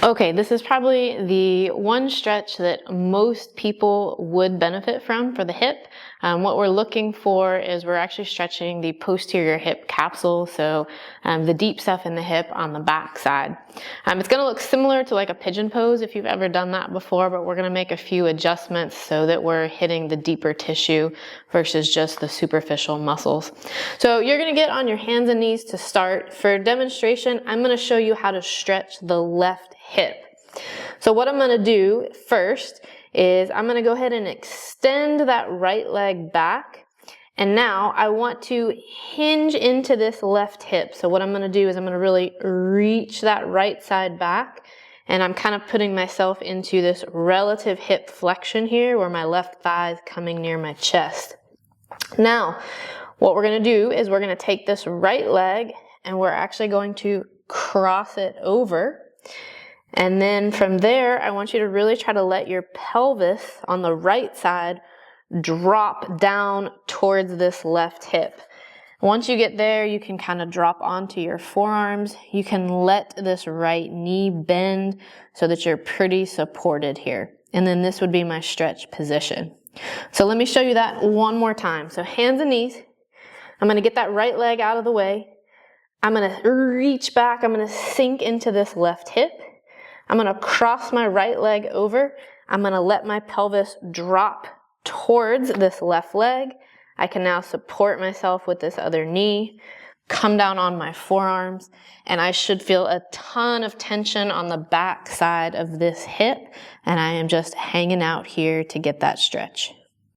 Okay, this is probably the one stretch that most people would benefit from for the hip. What we're looking for is we're actually stretching the posterior hip capsule, so the deep stuff in the hip on the back side. It's going to look similar to like a pigeon pose if you've ever done that before, but we're going to make a few adjustments so that we're hitting the deeper tissue versus just the superficial muscles. So you're going to get on your hands and knees to start. For demonstration, I'm going to show you how to stretch the left hip. So what I'm going to do first is I'm going to go ahead and extend that right leg back. And now I want to hinge into this left hip. So what I'm going to do is I'm going to really reach that right side back. And I'm kind of putting myself into this relative hip flexion here where my left thigh is coming near my chest. Now, what we're going to do is we're going to take this right leg and we're actually going to cross it over. And then from there, I want you to really try to let your pelvis on the right side drop down towards this left hip. Once you get there, you can kind of drop onto your forearms. You can let this right knee bend so that you're pretty supported here. And then this would be my stretch position. So let me show you that one more time. So hands and knees. I'm going to get that right leg out of the way. I'm going to reach back. I'm going to sink into this left hip. I'm going to cross my right leg over. I'm going to let my pelvis drop towards this left leg. I can now support myself with this other knee, come down on my forearms, and I should feel a ton of tension on the back side of this hip, and I am just hanging out here to get that stretch.